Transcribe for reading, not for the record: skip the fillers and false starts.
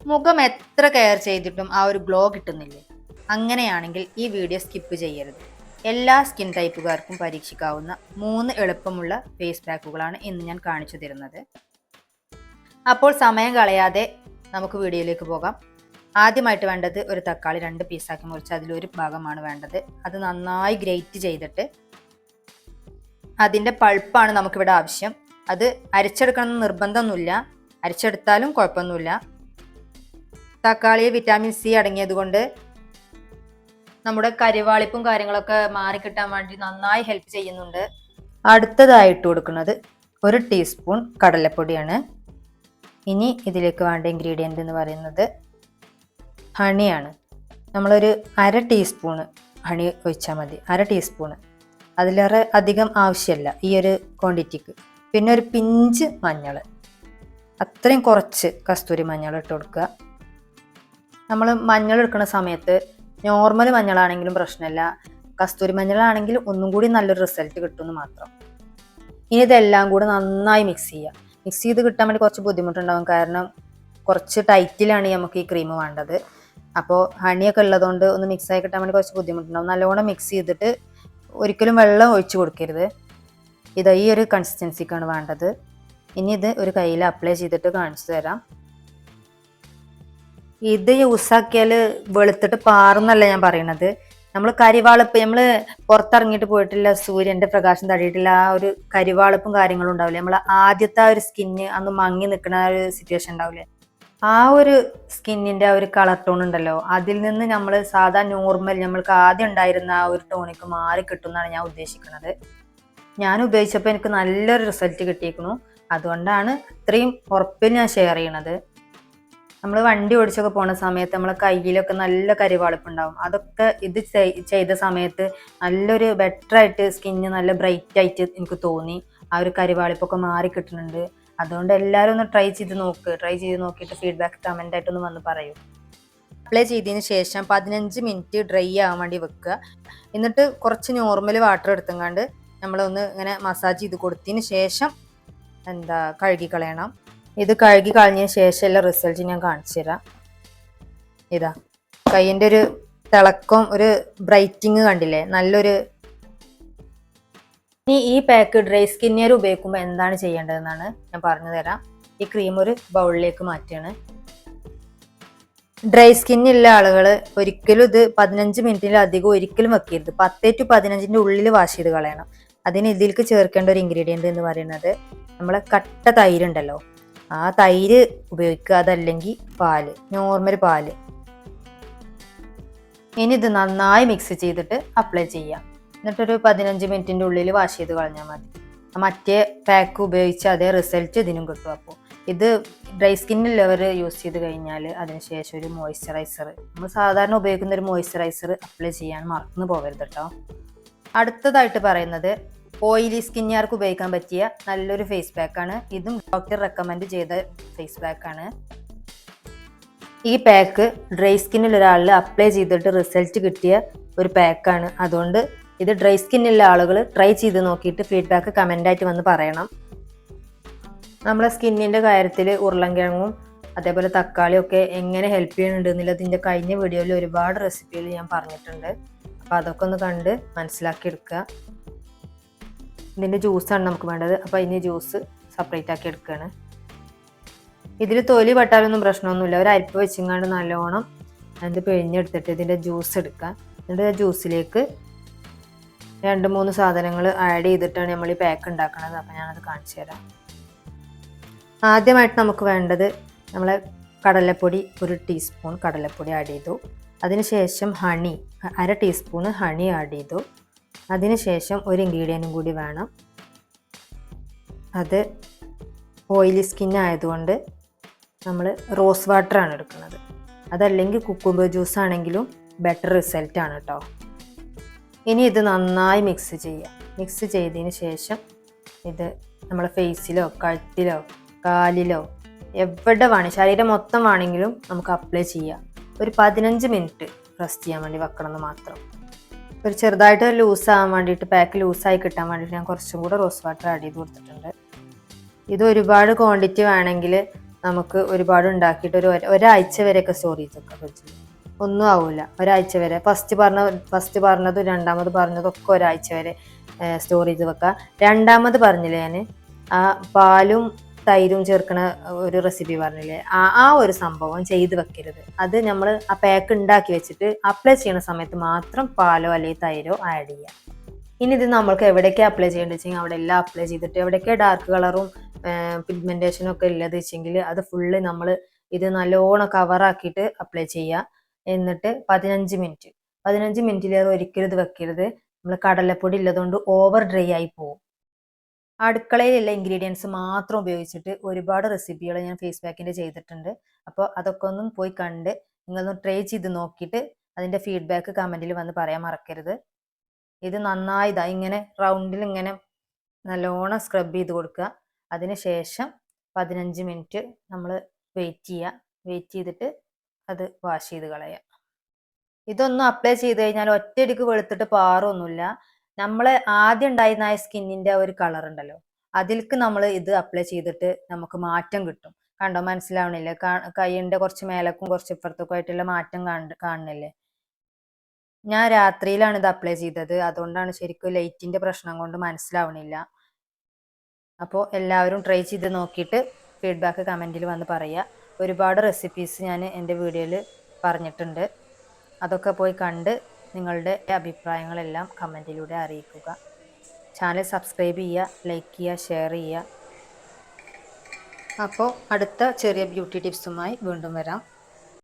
മുഖം എത്ര കെയർ ചെയ്തിട്ടും ആ ഒരു ഗ്ലോ കിട്ടുന്നില്ലേ? അങ്ങനെയാണെങ്കിൽ ഈ വീഡിയോ സ്കിപ്പ് ചെയ്യരുത്. എല്ലാ സ്കിൻ ടൈപ്പുകാർക്കും പരീക്ഷിക്കാവുന്ന 3 എളുപ്പമുള്ള ഫേസ് പാക്കുകളാണ് ഇന്ന് ഞാൻ കാണിച്ചു തരുന്നത്. അപ്പോൾ സമയം കളയാതെ നമുക്ക് വീഡിയോയിലേക്ക് പോകാം. ആദ്യമായിട്ട് വേണ്ടത് ഒരു തക്കാളി 2 പീസാക്കി മുറിച്ച് അതിലൊരു ഭാഗമാണ് വേണ്ടത്. അത് നന്നായി ഗ്രേറ്റ് ചെയ്തിട്ട് അതിൻ്റെ പൾപ്പാണ് നമുക്കിവിടെ ആവശ്യം. അത് അരച്ചെടുക്കണമെന്ന് നിർബന്ധമൊന്നുമില്ല, അരച്ചെടുത്താലും കുഴപ്പമൊന്നുമില്ല. തക്കാളിയിൽ വിറ്റാമിൻ സി അടങ്ങിയത് കൊണ്ട് നമ്മുടെ കരിവാളിപ്പും കാര്യങ്ങളൊക്കെ മാറിക്കിട്ടാൻ വേണ്ടി നന്നായി ഹെൽപ്പ് ചെയ്യുന്നുണ്ട്. അടുത്തതായിട്ട് കൊടുക്കുന്നത് 1 ടീസ്പൂൺ കടലപ്പൊടിയാണ്. ഇനി ഇതിലേക്ക് വേണ്ട ഇൻഗ്രീഡിയൻ്റ് എന്ന് പറയുന്നത് ഹണിയാണ്. നമ്മളൊരു 1/2 ടീസ്പൂണ് ഹണി ഒഴിച്ചാൽ മതി. 1/2 ടീസ്പൂണ്, അതിലേറെ അധികം ആവശ്യമില്ല ഈ ഒരു ക്വാണ്ടിറ്റിക്ക്. പിന്നെ ഒരു പിഞ്ച് മഞ്ഞൾ, അത്രയും കുറച്ച് കസ്തൂരി മഞ്ഞൾ ഇട്ട് കൊടുക്കുക. നമ്മൾ മഞ്ഞൾ എടുക്കുന്ന സമയത്ത് നോർമൽ മഞ്ഞളാണെങ്കിലും പ്രശ്നമില്ല, കസ്തൂരി മഞ്ഞളാണെങ്കിൽ ഒന്നും കൂടി നല്ലൊരു റിസൾട്ട് കിട്ടുമെന്ന് മാത്രം. ഇനി ഇതെല്ലാം കൂടി നന്നായി മിക്സ് ചെയ്യുക. മിക്സ് ചെയ്ത് കിട്ടാൻ വേണ്ടി കുറച്ച് ബുദ്ധിമുട്ടുണ്ടാകും, കാരണം കുറച്ച് ടൈറ്റിലാണ് നമുക്ക് ഈ ക്രീം വേണ്ടത്. അപ്പോൾ ഹണിയൊക്കെ ഉള്ളതുകൊണ്ട് ഒന്ന് മിക്സ് ആയി കിട്ടാൻ വേണ്ടി കുറച്ച് ബുദ്ധിമുട്ടുണ്ടാകും. നല്ലോണം മിക്സ് ചെയ്തിട്ട് ഒരിക്കലും വെള്ളം ഒഴിച്ച് കൊടുക്കരുത്. ഇത് ഈ ഒരു കൺസിസ്റ്റൻസിക്കാണ് വേണ്ടത്. ഇനി ഇത് ഒരു കയ്യിൽ അപ്ലൈ ചെയ്തിട്ട് കാണിച്ചു തരാം. ഇത് യൂസാക്കിയാൽ വെളുത്തിട്ട് പാറുന്നല്ല ഞാൻ പറയണത്. നമ്മൾ കരിവാളിപ്പ്, നമ്മൾ പുറത്തിറങ്ങിയിട്ട് പോയിട്ടില്ല, സൂര്യൻ്റെ പ്രകാശം തടിയിട്ടില്ല, ആ ഒരു കരിവാളിപ്പും കാര്യങ്ങളും ഉണ്ടാവില്ലേ, നമ്മൾ ആദ്യത്തെ ആ ഒരു സ്കിന്ന് അന്ന് മങ്ങി നിൽക്കുന്ന ആ ഒരു സിറ്റുവേഷൻ ഉണ്ടാവില്ലേ, ആ ഒരു സ്കിന്നിൻ്റെ ആ ഒരു കളർ ടോൺ ഉണ്ടല്ലോ, അതിൽ നിന്ന് നമ്മൾ സാധാ നോർമൽ നമ്മൾക്ക് ആദ്യം ഉണ്ടായിരുന്ന ആ ഒരു ടോണിക്ക് മാറി കിട്ടുമെന്നാണ് ഞാൻ ഉദ്ദേശിക്കുന്നത്. ഞാൻ ഉപയോഗിച്ചപ്പോൾ എനിക്ക് നല്ലൊരു റിസൾട്ട് കിട്ടിയിരിക്കുന്നു. അതുകൊണ്ടാണ് ഇത്രയും ഉറപ്പിൽ ഞാൻ ഷെയർ ചെയ്യണത്. നമ്മൾ വണ്ടി ഓടിച്ചൊക്കെ പോണ സമയത്ത് നമ്മളെ കയ്യിലൊക്കെ നല്ല കരിവാളിപ്പുണ്ടാവും. അതൊക്കെ ഇത് ചെയ്ത സമയത്ത് നല്ലൊരു ബെറ്ററായിട്ട് സ്കിന്ന് നല്ല ബ്രൈറ്റ് ആയിട്ട് എനിക്ക് തോന്നി. ആ ഒരു കരിവാളിപ്പൊക്കെ മാറി കിട്ടുന്നുണ്ട്. അതുകൊണ്ട് എല്ലാവരും ഒന്ന് ട്രൈ ചെയ്ത് നോക്കിയിട്ട് ഫീഡ്ബാക്ക് കമൻ്റ് ആയിട്ടൊന്ന് വന്ന് പറയൂ. അപ്ലൈ ചെയ്തതിന് ശേഷം 15 മിനിറ്റ് ഡ്രൈ ആവാൻ വേണ്ടി വെക്കുക. എന്നിട്ട് കുറച്ച് നോർമൽ വാട്ടർ എടുത്തുകൊണ്ട് നമ്മളൊന്ന് ഇങ്ങനെ മസാജ് ചെയ്ത് കൊടുത്തതിന് ശേഷം കഴുകി കളയണം. ഇത് കഴുകി കളഞ്ഞതിന് ശേഷമുള്ള റിസൾട്ട് ഞാൻ കാണിച്ചു തരാം. ഇതാ കൈയിൻ്റെ ഒരു തിളക്കം, ഒരു ബ്രൈറ്റിങ് കണ്ടില്ലേ, നല്ലൊരു. ഇനി ഈ പാക്ക് ഡ്രൈ സ്കിന്നുകാർ ഉപയോഗിക്കുമ്പോൾ എന്താണ് ചെയ്യേണ്ടതെന്നാണ് ഞാൻ പറഞ്ഞു തരാം. ഈ ക്രീം ഒരു ബൗളിലേക്ക് മാറ്റുകയാണ്. ഡ്രൈ സ്കിന്നുള്ള ആളുകൾ ഒരിക്കലും ഇത് 15 മിനിറ്റിലധികം ഒരിക്കലും വെക്കരുത്. 10 to 15 ഉള്ളിൽ വാഷ് ചെയ്ത് കളയണം. അതിന് ഇതിലേക്ക് ചേർക്കേണ്ട ഒരു ഇൻഗ്രീഡിയൻ്റ് എന്ന് പറയുന്നത് നമ്മളെ കട്ട തൈര് ഉണ്ടല്ലോ, ആ തൈര് ഉപയോഗിക്കുക, അതല്ലെങ്കിൽ പാല്, നോർമൽ പാല്. ഇനി ഇത് നന്നായി മിക്സ് ചെയ്തിട്ട് അപ്ലൈ ചെയ്യാം. എന്നിട്ടൊരു 15 മിനിറ്റിൻ്റെ ഉള്ളിൽ വാഷ് ചെയ്ത് കളഞ്ഞാൽ മതി. മറ്റേ പാക്ക് ഉപയോഗിച്ച് അതേ റിസൾട്ട് ഇതിനും കിട്ടും. അപ്പോൾ ഇത് ഡ്രൈ സ്കിന്നുള്ളവർ യൂസ് ചെയ്ത് കഴിഞ്ഞാൽ അതിനുശേഷം ഒരു മോയ്സ്ചറൈസർ, നമ്മൾ സാധാരണ ഉപയോഗിക്കുന്ന ഒരു മോയ്സ്ചറൈസർ അപ്ലൈ ചെയ്യാൻ മറന്നു പോകരുത് കേട്ടോ. അടുത്തതായിട്ട് പറയുന്നത് ഓയിലി സ്കിന്നുകാർക്ക് ഉപയോഗിക്കാൻ പറ്റിയ നല്ലൊരു ഫേസ് പാക്കാണ്. ഇതും ഡോക്ടർ റെക്കമെൻഡ് ചെയ്ത ഫേസ് പാക്കാണ്. ഈ പാക്ക് ഡ്രൈ സ്കിന്നുള്ള ഒരാളിൽ അപ്ലൈ ചെയ്തിട്ട് റിസൾട്ട് കിട്ടിയ ഒരു പാക്കാണ്. അതുകൊണ്ട് ഇത് ഡ്രൈ സ്കിന്നുള്ള ആളുകൾ ട്രൈ ചെയ്ത് നോക്കിയിട്ട് ഫീഡ്ബാക്ക് കമൻ്റായിട്ട് വന്ന് പറയണം. നമ്മളെ സ്കിന്നിൻ്റെ കാര്യത്തിൽ ഉരുളൻകിഴങ്ങും അതേപോലെ തക്കാളിയും ഒക്കെ എങ്ങനെ ഹെൽപ്പ് ചെയ്യുന്നുണ്ട് എന്നുള്ളതിൻ്റെ കഴിഞ്ഞ വീഡിയോയിൽ ഒരുപാട് റെസിപ്പികൾ ഞാൻ പറഞ്ഞിട്ടുണ്ട്. അപ്പോൾ അതൊക്കെ ഒന്ന് കണ്ട് മനസ്സിലാക്കി എടുക്കുക. ഇതിൻ്റെ ജ്യൂസാണ് നമുക്ക് വേണ്ടത്. അപ്പോൾ അതിന് ജ്യൂസ് സെപ്പറേറ്റ് ആക്കി എടുക്കുകയാണ്. ഇതിൽ തൊലി പെട്ടാലൊന്നും പ്രശ്നമൊന്നുമില്ല. ഒരു അരിപ്പ് വെച്ചിങ്ങാണ്ട് നല്ലോണം അത് പിഴിഞ്ഞെടുത്തിട്ട് ഇതിൻ്റെ ജ്യൂസ് എടുക്കുക. എന്നിട്ട് ആ ജ്യൂസിലേക്ക് 2-3 സാധനങ്ങൾ ആഡ് ചെയ്തിട്ടാണ് നമ്മൾ ഈ പാക്ക് ഉണ്ടാക്കുന്നത്. അപ്പോൾ ഞാനത് കാണിച്ചു തരാം. ആദ്യമായിട്ട് നമുക്ക് വേണ്ടത് നമ്മളെ കടലപ്പൊടി, 1 ടീസ്പൂൺ കടലപ്പൊടി ആഡ് ചെയ്തു. അതിനുശേഷം ഹണി, 1/2 ടീസ്പൂണ് ഹണി ആഡ് ചെയ്തു. അതിനുശേഷം ഒരു ഇൻഗ്രീഡിയൻറ്റും കൂടി വേണം. അത് ഓയിലി സ്കിൻ ആയതുകൊണ്ട് നമ്മൾ റോസ് വാട്ടറാണ് എടുക്കുന്നത്. അതല്ലെങ്കിൽ കുക്കുംബർ ജ്യൂസ് ആണെങ്കിലും ബെറ്റർ റിസൾട്ടാണ് കേട്ടോ. ഇനി ഇത് നന്നായി മിക്സ് ചെയ്യുക. മിക്സ് ചെയ്തതിന് ശേഷം ഇത് നമ്മളെ ഫേസിലോ കഴുത്തിലോ കാലിലോ എവിടെ വേണം, ശരീരം മൊത്തം വേണമെങ്കിലും നമുക്ക് അപ്ലൈ ചെയ്യാം. ഒരു 15 മിനിറ്റ് റെസ്റ്റ് ചെയ്യാൻ വേണ്ടി വെക്കണം എന്ന് മാത്രം. ഒരു ചെറുതായിട്ട് ലൂസാകാൻ വേണ്ടിയിട്ട്, പാക്ക് ലൂസായി കിട്ടാൻ വേണ്ടിയിട്ട് ഞാൻ കുറച്ചും കൂടെ റോസ് വാട്ടർ ആഡ് ചെയ്ത് കൊടുത്തിട്ടുണ്ട്. ഇത് ഒരുപാട് ക്വാണ്ടിറ്റി വേണമെങ്കിൽ നമുക്ക് ഒരുപാട് ഉണ്ടാക്കിയിട്ട് ഒരാഴ്ച വരെയൊക്കെ സ്റ്റോർ ചെയ്തൊക്കെ ഫ്രിഡ്ജിൽ. ഒന്നും ആവില്ല, ഒരാഴ്ച വരെ. ഫസ്റ്റ് പറഞ്ഞതും രണ്ടാമത് പറഞ്ഞതും ഒക്കെ ഒരാഴ്ച വരെ സ്റ്റോർ ചെയ്ത് വെക്കാം. രണ്ടാമത് പറഞ്ഞില്ലേ ഞാൻ, ആ പാലും തൈരും ചേർക്കണ ഒരു റെസിപ്പി പറഞ്ഞില്ലേ, ആ ഒരു സംഭവം ചെയ്ത് വെക്കരുത്. അത് നമ്മൾ ആ പാക്ക് ഉണ്ടാക്കി വെച്ചിട്ട് അപ്ലൈ ചെയ്യുന്ന സമയത്ത് മാത്രം പാലോ അല്ലെങ്കിൽ തൈരോ ആഡ് ചെയ്യാം. ഇനി ഇത് നമ്മൾക്ക് എവിടേക്കാണ് അപ്ലൈ ചെയ്യേണ്ടത് വെച്ചെങ്കിൽ അവിടെ എല്ലാം അപ്ലൈ ചെയ്തിട്ട്, എവിടേക്കാണ് ഡാർക്ക് കളറും പിഗ്മെന്റേഷനും ഒക്കെ ഉള്ളത് വെച്ചെങ്കിൽ അത് ഫുള്ള് നമ്മൾ ഇത് നല്ലോണം കവറാക്കിയിട്ട് അപ്ലൈ ചെയ്യുക. എന്നിട്ട് 15 മിനിറ്റിലേറെ ഒരിക്കലും ഇത് വെക്കരുത്. നമ്മൾ കടലപ്പൊടി ഉള്ളതുകൊണ്ട് ഓവർ ഡ്രൈ ആയി പോകും. അടുക്കളയിലുള്ള ഇൻഗ്രീഡിയൻസ് മാത്രം ഉപയോഗിച്ചിട്ട് ഒരുപാട് റെസിപ്പികൾ ഞാൻ ഫേസ് പാക്കിൻ്റെ ചെയ്തിട്ടുണ്ട്. അപ്പോൾ അതൊക്കെ ഒന്നും പോയി കണ്ട് നിങ്ങളൊന്ന് ട്രൈ ചെയ്ത് നോക്കിയിട്ട് അതിൻ്റെ ഫീഡ്ബാക്ക് കമൻറ്റിൽ വന്ന് പറയാൻ മറക്കരുത്. ഇത് നന്നായി ഇങ്ങനെ റൗണ്ടിൽ ഇങ്ങനെ നല്ലോണം സ്ക്രബ് ചെയ്ത് കൊടുക്കുക. അതിന് ശേഷം 15 മിനിറ്റ് നമ്മൾ വെയിറ്റ് ചെയ്തിട്ട് അത് വാഷ് ചെയ്ത് കളയുക. ഇതൊന്നും അപ്ലൈ ചെയ്ത് കഴിഞ്ഞാൽ ഒറ്റയടിക്ക് വെളുത്തിട്ട് പാറൊന്നുമില്ല. നമ്മൾ ആദ്യം ഉണ്ടായിരുന്ന ആ സ്കിന്നിൻ്റെ ഒരു കളർ ഉണ്ടല്ലോ, അതിലേക്ക് നമ്മൾ ഇത് അപ്ലൈ ചെയ്തിട്ട് നമുക്ക് മാറ്റം കിട്ടും. കണ്ടോ, മനസ്സിലാവണില്ലേ? കൈയിൻ്റെ കുറച്ച് മേലക്കും കുറച്ച് ഇപ്പുറത്തൊക്കെ ആയിട്ടുള്ള മാറ്റം കാണുന്നില്ലേ? ഞാൻ രാത്രിയിലാണ് ഇത് അപ്ലൈ ചെയ്തത്, അതുകൊണ്ടാണ് ശരിക്കും ലൈറ്റിൻ്റെ പ്രശ്നം കൊണ്ട് മനസ്സിലാവണില്ല. അപ്പോൾ എല്ലാവരും ട്രൈ ചെയ്ത് നോക്കിയിട്ട് ഫീഡ്ബാക്ക് കമൻറ്റിൽ വന്ന് പറയുക. ഒരുപാട് റെസിപ്പീസ് ഞാൻ എൻ്റെ വീഡിയോയിൽ പറഞ്ഞിട്ടുണ്ട്. അതൊക്കെ പോയി കണ്ട് നിങ്ങളുടെ അഭിപ്രായങ്ങളെല്ലാം കമൻറ്റിലൂടെ അറിയിക്കുക. ചാനൽ സബ്സ്ക്രൈബ് ചെയ്യുക, ലൈക്ക് ചെയ്യുക, ഷെയർ ചെയ്യുക. അപ്പോൾ അടുത്ത ചെറിയ ബ്യൂട്ടി ടിപ്സുമായി വീണ്ടും വരാം.